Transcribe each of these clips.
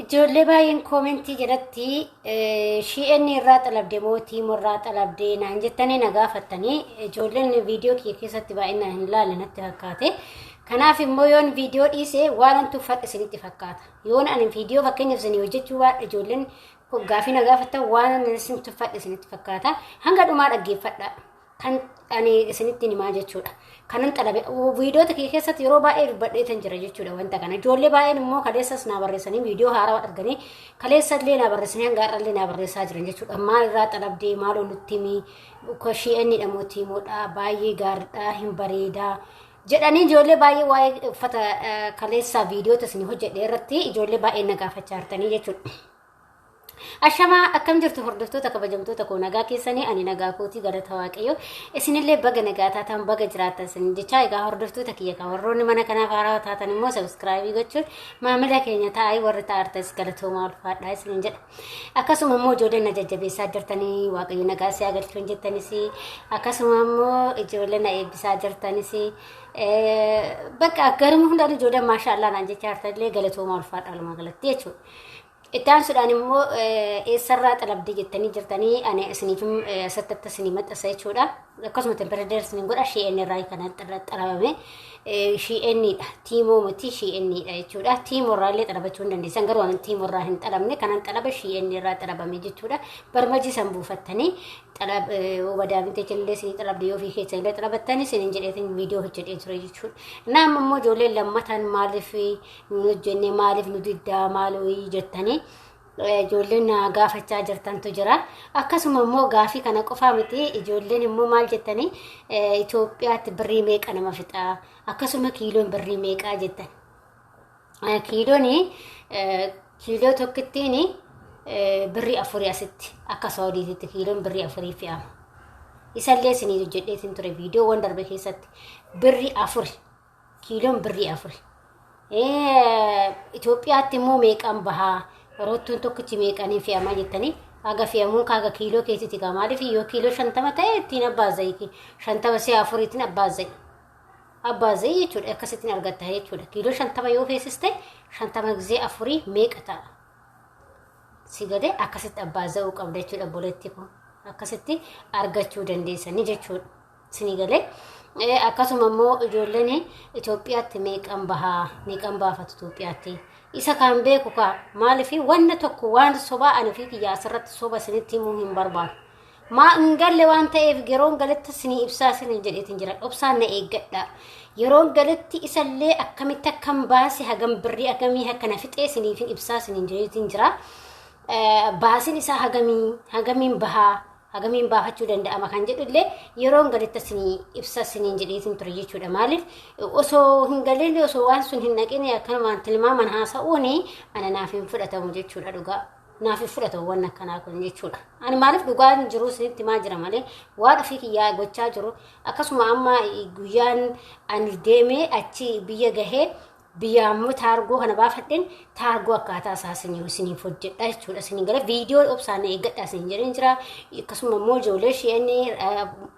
ijoollee baay'een koomentii jedhatti shi'enni irraa xalabde mootii morraa xalabde naan jettanii na gaafattanii ijoolleen viidiyoo kiyya keessatti baay'inaan hin laalle natti fakkaate. Kanaaf immoo yoon viidiyoo dhiise waan tuffadhe isinitti fakkaata. Yoon ani viidiyoo fakkeenyaaf isinii hojjechuu baadhe ijoolleen gaafii na gaafattan waan isin tuffadhe isinitti fakkaata. Hanga dhumaa dhaggeeffadha. Kan ani isinitti himaa jechuudha. Kanan xalabe viidiyoo takee keessatti yeroo baay'ee dubbadheetan jira jechuudha wanta kana. Ijoollee baay'een immoo kaleessas na barreessanii viidiyoo haaraa arganii kaleessa illee na barreessanii hanga har'a illee na barreessaa jiran jechuudha. Maal irraa xalabdee maaloo nutti himi shi'enni dhamooti moodha baay'ee gaariidha hin bareedaa jedhanii ijoollee baay'ee waa'ee uffata kaleessaa viidiyoo tasni hojjedhe irratti ijoollee baay'ee na gaafachaa jirtanii jechuudha. Ashama akkam jirtu hordoftoota kabajamtoota koo nagaa keessanii ani nagaa kootii galata waaqayyo isinillee baga nagaa taatan baga jiraatan isin jecha egaa hordoftoota kiyya kan warroonni mana kanaaf haaraa taatan immoo subscribe gochuun maamila keenya taa'ee warri taa'artas galatoomaa ulfaadhaa isin jedha. Akkasuma immoo ijoolleen na jajjabeessaa jirtanii waaqayyo nagaa si agartuun jettanis akkasuma immoo ijoolleen na eebbisaa jirtanis bakka garuma hundaan ijoolleen maashaallah naan jechaa jirtanillee galatoomaa ulfaadhaa luma galatti jechuudha. Itaan sudaan immoo eessarraa xalabdee jettanii jirtanii ani isiniifim sattatti isinii maxxansa jechuudha. Akkasuma tempereedeer isiniin godha shi'enni irraa kan xalabame shi'enniidha. Tiimoo miti shi'enniidha jechuudha. Tiimoo irraa illee xalabachuu hin dandeessan garuu ani tiimoo irraa hin xalabne kanan xalaba shi'enni irraa xalabame jechuudha. Barmaji san buufattanii xalab wadaamite illee isinii xalabde yoo fi keessa illee xalabattanii isiniin jedheetiin viidiyoo hojjedhee ture jechuudha. Naam immoo ijoolleen lammataan maaliif nu hojjenne maaliif nu diddaa maalii jettanii ijoolleen gaafachaa jirtantu jira. Akkasuma immoo gaafii kana qofaa miti ijoolleen immoo maal jettanii Itoophiyaatti birrii meeqa nama fixaa akkasuma kiiloon birrii meeqaa jettan. Kiiloo tokkittiin birrii 4 asitti akka Saawudiitti kiiloon birrii 4 fe'ama. Isallee isinii hojjedheetiin ture viidiyoo waan darbe keessatti birrii 4 kiiloon birrii 4. Itoophiyaatti immoo meeqaan bahaa roottuun tokkichi meeqanii fe'amaa jettanii aga fe'amuun kaaga kiiloo keessatti maaliif yoo kiiloo 50 ta'e ittiin abbaazai 50 si 4 ittiin abbaazai jechuudha akkasittiin argatta jechuudha. Kiiloo 50 yoo feesiste 50 gizee 4 meeqa ta'a si galee akkasitti abbaaza'uu qabda jechuudha. Boletti kun akkasitti argachuu dandeessanii jechuudha si galee. Akkasuma immoo ijoolleen Itoophiyaatti meeqan baafatu Itoophiyaatti isa kan beeku ka maaliif wanna tokko waan sobaa ani fi kiyyaa asirratti soba isinitti himuu hin barbaadu. Maa hin galle waan ta'eef yeroon galetti isinii ibsaa isin jedheetiin jira. Obsaan na eeggadha. Yeroon galetti isallee akkamitti akkam baase hagam birrii hagamii akkana fixee isiniif ibsaa isin jedheetiin jira. Baasin isaa hagamiin bahaa hagamiin baafachuu danda'ama kan jedhullee yeroon galetti isinii ibsa isiniin jedheetiin ture jechuudha. Maaliif osoo hin galeen osoo waan sun hin naqine akkanumaan tilmaaman haasa'uuni ana naaf hin fudhatamu jechuudha. Dhugaa naaf hin fudhatamu waan akkanaa kun jechuudha. Ani maaliif dhugaan jiru isinitti maa jira malee waan ofii kiyyaa gochaa jiru. Akkasuma amma guyyaan ani deemee achi biyya gahee biyya ammoo taargoo kana baafadhen taargoo akkaataa isaa isiniif hojjedha jechuudha. Isin gara viidiyoo obsaan eeggadha isin jedheen jira. Akkasuma immoo ijoollee shi'enni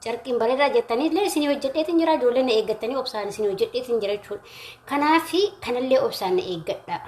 carqiin bareedaa jettanii illee isin hojjedheetiin jira. Ijoolleen eeggattanii obsaan isin hojjedheetiin jira jechuudha. Kanaaf kanallee obsaan eeggadha.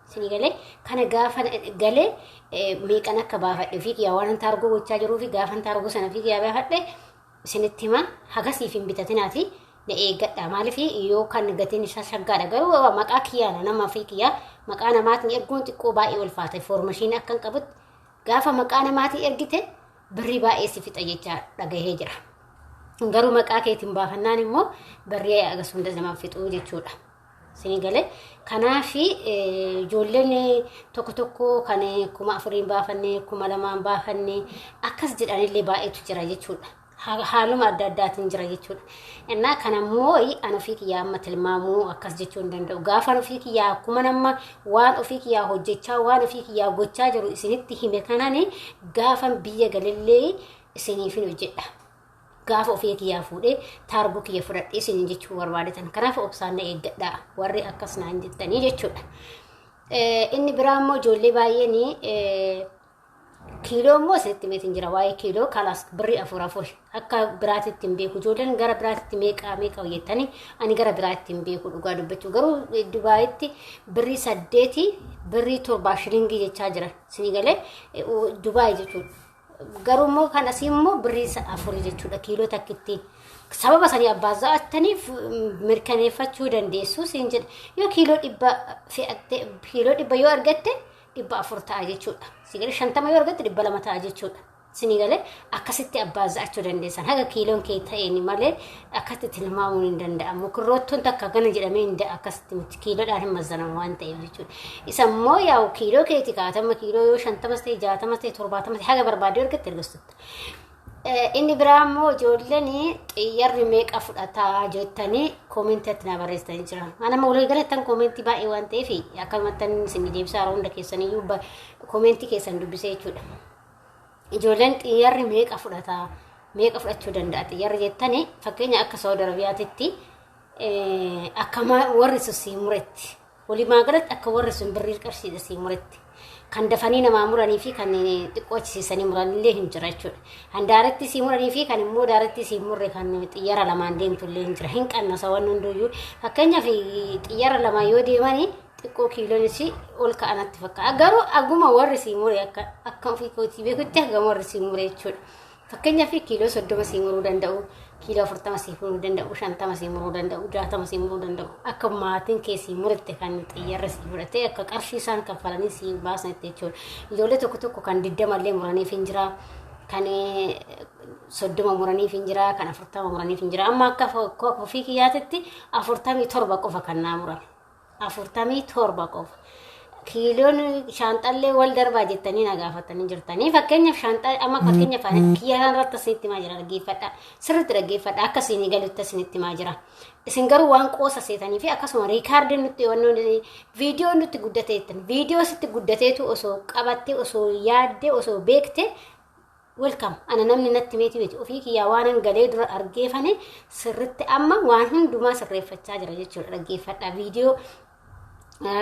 Isin galee kana gaafa galee meeqan akka baafadhe fi kiyyaa waan taargoo gochaa jiruu fi gaafa taargoo sana fi kiyyaa baafadhe isinitti hima hagasiif hin bitatinaati. Na eeggadha maaliif yoo kan gatiin isaa shaggaadha garuu maqaa kiyyaana nama fi kiyyaa maqaa namaatiin erguun xiqqoo baay'ee ulfaata foormashiin akkan qabutti gaafa maqaa namaatiin ergite birrii baay'ee si fixa jecha dhagahee jira. Garuu maqaa keetiin baafannaan immoo birrii agasuma nama fixuu jechuudha. Isin galee kanaaf ijoolleen tokko kan 4,000 baafanne 2,000 baafanne akkas jedhanillee baay'eetu jira jechuudha. Haaluma adda addaatiin jira jechuudha. Innaa kanammoo an ofii kiyyaa amma tilmaamuu akkas jechuu hin danda'u. Gaafa ofii kiyyaa akkuma nama waan ofii kiyyaa hojjechaa waan ofii kiyyaa gochaa jiru isinitti hime kanaan gaafa biyya galillee isiniif hin hojjedha. Gaafa ofii kiyyaa fuudhee taargoo kiyya fudhadhee isiniin jechuu barbaadetan. Kanaaf obsaan na eeggadha warri akkas naan jettanii jechuudha. Inni biraa immoo ijoollee baay'een kiiloo immoo isinitti meetiin jira waa'ee kiiloo kalas birrii afur afur akka biraatitti hin beeku ijoolleen gara biraatitti meeqa jettanii ani gara biraatitti hin beeku dhugaa dubbachuu garuu Dubaayitti birrii 8 birrii 7 shilingii jechaa jira isinii galee Dubaayi jechuudha garuu immoo kan asii immoo birrii 4 jechuudha kiiloo takkittiin sababa sanii abbaaza'attaniif mirkaneeffachuu dandeessu siin jedha yoo kiiloo 100 fe'atte kiiloo 100 yoo argatte 400 ta'a jechuudha. Sigale 50 yoo argatte 200 ta'a jechuudha. Sinigale akkasitti abbaaza'achuu dandeessan haga kiiloon kee ta'een malee akkatti tilmaamuun hin danda'amu. Kirroottoon takka gana jedhamee hin akkasitti miti kiiloodhaan hin mazzanamu waan ta'eef jechuudha. Isa immoo yaa'u kiiloo keeti kaatama kiiloo yoo 50 ta'e 60 ta'e 70 ta'e haga barbaadee argatte argastutti. Inni biraa immoo ijoolleen xiyyaarri meeqa fudhataa jettanii koomentatti na barreessanii jiran. Ana walii galattan koomentii baay'ee waan ta'eef akkamittan isin deebisaa hunda keessaniyyuu koomentii keessan dubbisee jechuudha. Ijoolleen xiyyaarri meeqa fudhataa meeqa fudhachuu danda'a xiyyaarri jettanii fakkeenya akka Saudi Arabiyaatitti akka warri sii muretti walumaa galatti akka warri sun birrii qarshiidha sii muretti. Kan dafanii nama muranii fi kan xiqqoochisiisanii muranillee hin jira jechuudha. Handaaratti si muranii fi kan immoo daaratti si murre kan xiyyaara lamaan deemtullee hin jira. Hin qannasa waan hunduyyuu fakkeenyaaf xiyyaara lamaan yoo deemanii xiqqoo kiiloonis ol ka'anatti fakkaata. Garuu aguma warri si mure akka ofii kootii beekutti agama warri si mure jechuudha. Fakkeenyaaf kiiloo 30 si muruu danda'u, kiiloo 40 si muruu danda'u, 50 si muruu danda'u, 60 si muruu danda'u. Akka maatiin keessi murate kan xiyyaarra si fudhate akka qarshii isaan kaffalanii si baasan jechuudha. Ijoollee tokko kan 20 illee muraniif hin jira, kan 30 muraniif hin jira, kan 40 muraniif hin jira. Amma akka ofii kiyyaatitti 47 qofa kan naa murame. 47 qofa. Kiiloon shaanxallee wal darbaa jettanii na gaafatanii jirtanii fakkeenyaaf shaanxaa amma fakkeenyaaf kiyyaan irratti asinitti maa jira dhaggeeffadha sirriitti dhaggeeffadha akka isin galutti asinitti maa jira isin garuu waan qoosa seetanii fi akkasuma riikaardiin nutti wannoon viidiyoo nutti guddateettan viidiyoo sitti guddateetu osoo qabatte osoo yaadde osoo beekte welcome ana namni natti miti ofii kiyyaa waan galee dura argeefane sirriitti amma waan hundumaa sirreeffachaa jira jechuudha dhaggeeffadha viidiyoo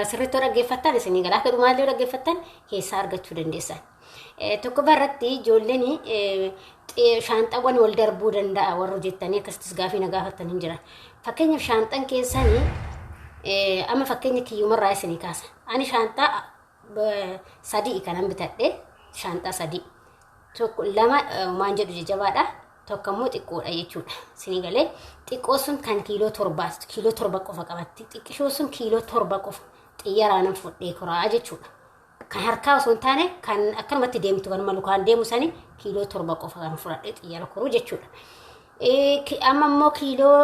sirriitti dhaggeeffattan isin galaa akka dhumaallee dhaggeeffattan keessaa argachuu dandeessan. Tokko barratti ijoolleen shaanxaawwan wal darbuu danda'a warra jettanii akkasitti gaafii na gaafattan hin jiran. Fakkeenyaaf shaanxaan keessanii amma fakkeenya kiyyumarraa isinii kaasa. Ani shaanxaa 3 kanan bitadhe shaanxaa 3. Tokko 2 maan jedhu jajjabaadha. Tokko immoo xiqqoodha jechuudha. Isinii galee xiqqoo sun kan kiiloo 7 qofa qabatti. Xiqqishoo sun kiiloo 7 qofa xiyyaaraan fudhee koraa jechuudha. Kan harkaa osoo hin taane kan akkanumatti deemtu kan malu kan deemu sani kiiloo 7 qofa kan fudhadhee xiyyaara koruu jechuudha. Amma immoo kiiloo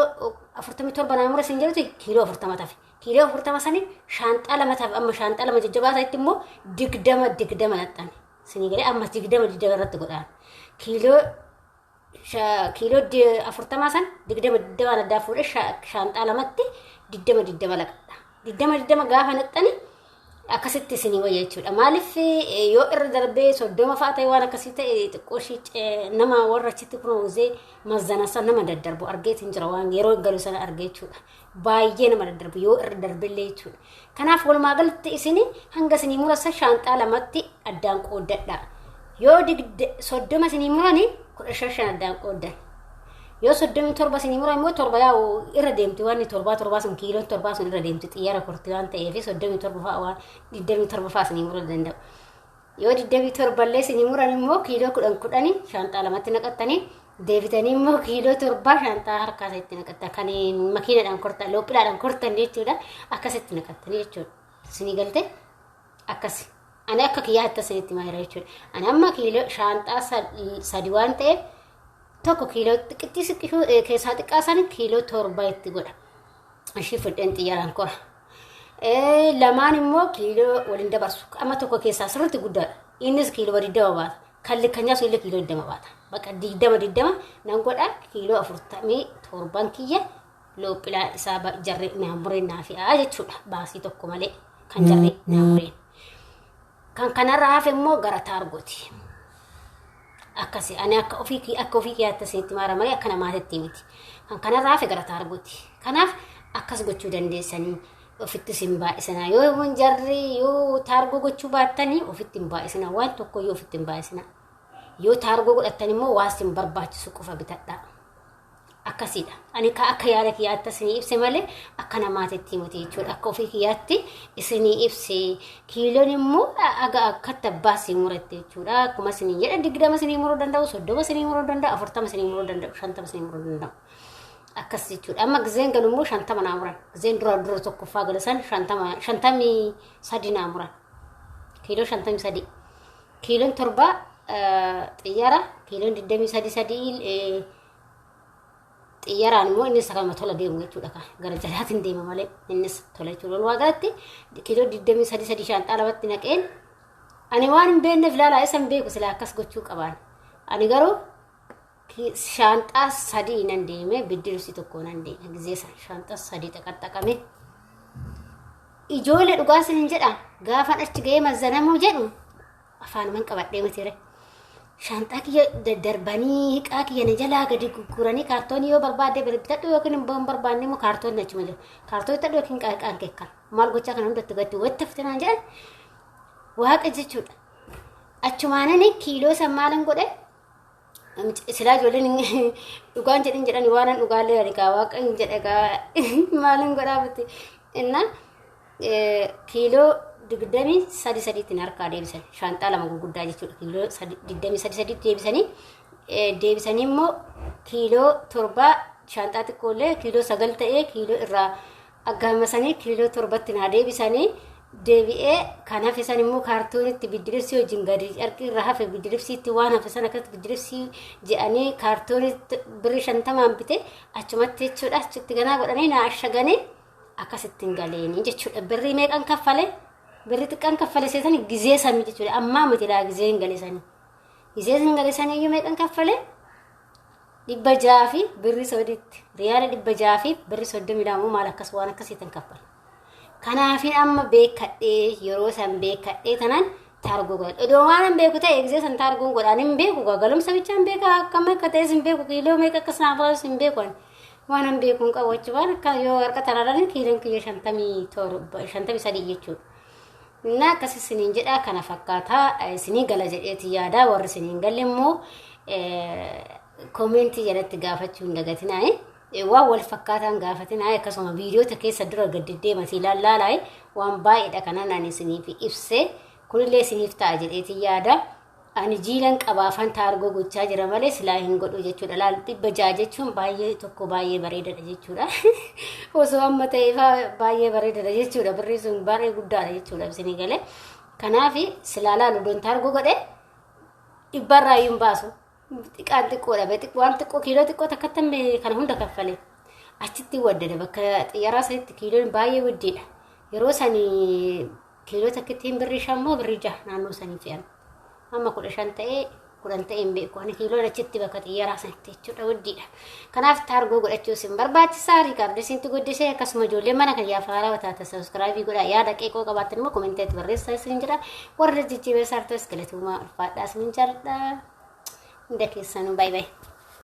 47 naamura isin jedhuti kiiloo 40 tafe. Kiiloo 40 sani shaanxaa 2 tafe amma shaanxaa 2 jajjabaasaatti immoo 20 naxxame. Isinii galee amma 20 irratti godhaan. Kiiloo 40 san 20 adda fuudhe shaanxaa 2tti 20 laqadha. 20 gaafa naxxani akkasitti isinii wayya jechuudha. Maaliif yoo irra darbee 30 fa'aa ta'e waan akkasii ta'e xiqqoo nama warra achitti kunuunzee mazzanasa nama daddarbu argeetiin jira waan yeroo galu sana argee jechuudha. Baay'ee nama daddarbu yoo irra darbellee jechuudha. Kanaaf walumaa galatti isinii hanga isinii murasa shaanxaa 2tti addaan qooddadha. Yoo 30 isinii muranii 15 addaan qooddan. Yoo 37 isinii muran immoo 7 yaa'u irra deemti waan 7 sun kiiloo 7 sun irra deemti xiyyaara korti waan ta'eef 37 fa'aa waan 27 fa'aa isinii muruu danda'u. Yoo 27 illee isinii muran immoo kiiloo 10 shaanxaa 2tti naqattanii deebitanii immoo kiiloo 7 shaanxaa harkaa isaatti naqattan kan makiinaadhaan kortan loophiidhaan kortan jechuudha akkasitti naqattanii jechuudha. Isinii galte akkasi. Ani akka kiyyaatti asinitti maayira jechuudha. Ani amma kiiloo shaanxaa 3 waan ta'eef tokko kiiloo xiqqishuu keessaa xiqqaasan kiiloo 7 itti godha. Ishii fudheen xiyyaaraan kora. Lamaan immoo kiiloo waliin dabarsu. Amma tokko keessaa sirriitti guddaadha. Innis kiiloo 20 baata. Kan likkanyaa sun illee kiiloo 20 baata. Bakka 20 nan godha kiiloo 47 kiyya loophiidhaan isaa jarree naamureen naafi'aa jechuudha. Baasii tokko malee kan jarree naamureen. Kan kanarraa hafe immoo gara taargooti. Akkasi ani akka ofii kiyyaatti asinitti maara akka namaatti miti. Kan kanarraa hafe gara taargooti. Kanaaf akkas gochuu dandeessanii ofitti simbaa isina yoo mun jarri yoo taargoo gochuu baattanii ofitti simbaa isina waan tokko yoo ofitti simbaa isina yoo taargoo godhattan immoo waan sin barbaachisu qofa bitadhaa akkasiidha ani ka akka yaada kiyyaatti isinii ibse malee akka namaatetti miti jechuudha akka ofii kiyyaatti isinii ibse kiiloon immoo aga akka tabbaasii muratte jechuudha akkuma isinii jedha 20 isinii muruu danda'u 30 isinii muruu danda'u 40 isinii muruu danda'u 50 isinii muruu danda'u akkas jechuudha amma gizeen galu immoo 50 naa muran gizeen dura tokkoffaa galasan 53 naa muran kiiloo 53 kiiloon torba xiyyaara kiiloon 23 xiyyaaraan immoo innis akkama tola deemu jechuudha ka gara jalaatiin deema malee innis tola jechuudha waa galatti kiiloo 23 shaanxaa lamatti naqeen ani waan hin beekneef ilaalaa isan beeku sila akkas gochuu qabaan ani garuu shaanxaa 3 nan deeme biddirsi tokko nan deeme gizee shaanxaa 3 xaqaxaqame ijoollee dhugaasin hin jedha gaafan achi ga'ee mazzanamu jedhu afaan man qabadhee mitiire shaanxaa kiyya daddarbanii hiqaa kiyya na jalaa gadi gurguranii kaartoonii yoo barbaadde bitadhu yookiin hin barbaanne immoo kaartoonni achuma jiru kaartoonni tadhu yookiin qaanqaan keekkan maal gochaa kana hundatti gatti watti fitinan jedhan waaqa jechuudha achumaanani kiiloo san maalan godhe silaa ijoolleen dhugaan jedhan waanan dhugaallee arikaa waaqa hin jedhagaa maalan godhaa bitti inna kiiloo 23 tin harkaa deebisan shaanxaa lama gurguddaa jechuudha kiiloo 23 deebisanii immoo kiiloo 7 shaanxaa xiqqoollee kiiloo 9 ta'ee kiiloo irraa aggaammasanii kiiloo 7tti naa deebisanii deebi'ee kan hafe san immoo kaartoonitti biddiribsii wajjin gadi carqii irraa hafe biddiribsiitti waan hafe san akkatti biddiribsii je'anii kaartoonitti birrii 50 bite achumatti jechuudha achitti ganaa godhanii naa ashaganii akkasittiin galeeni jechuudha birrii meeqan kaffalee birri xiqqaan kaffale seetani gizee sami jechuudha ammaa miti laa gizee hin galeesanii gizee hin galeesanii iyyuu meeqan kaffale 600 fi birri 3 riyaala 600 fi birri 32 maal akkas waan akkasiitan kaffale kanaafin amma beekadhee yeroo san beekadhee tanan taargoo godha odoo waan beeku ta'e gizee san taargoon godhaan hin beeku galumsa bichaan beeka akkam akka ta'es hin beeku kiiloo meeqa akka sanaafas hin beeku waan beekuun qabachu waan akka yoo harka taraadhaan kiiloon kiyya 53 jechuudha na akkasi siniin jedha kana fakkaataa isinii gala jedheeti yaada warri siniin galle immoo komentii jalatti gaafachuu hin dagatinaa waan wal fakkaataan gaafatinaa akkasuma viidiyoota keessa dura gaddeedeemati ilaalaa waan baay'eedha kanan ani isiniif ibse kunillee isiniif ta'a jedheeti yaada ani jiilan qabaafan taargoo gochaa jira malee silaa hin godhu jechuudha laal 600 jechuun baay'ee tokko baay'ee bareedaadha jechuudha osoo amma ta'ee baay'ee bareedaadha jechuudha birrii sun baay'ee guddaadha jechuudha isinii galee kanaaf silaa laalu doon taargoo godhe 100 irraa hin baasu xiqqaan xiqqoodha waan xiqqoo kiiloo xiqqoo takkattan kana hunda kaffale achitti waddada bakka xiyyaaraa sanitti kiiloon baay'ee waddiidha yeroo sanii kiiloo takkittiin birrii 5 moo birrii 6 naannoo sanii fe'an amma 15 ta'ee 10 ta'een beeku ani kiiloon achitti bakka xiyyaaraa sanitti jechuudha waddiidha kanaaf taargoo godhachuu sin barbaachisaa riikaardo isintu guddisee akkasuma ijoollee mana kan yaafaaraa wataata sabskraayibii godhaa yaada qeeqoo qabaatan immoo komenteetti barreessaa isin jira warra jijjiibeessaartos galatuumaa ulfaadhaa isin jaalladha hunda keessanuu baay baay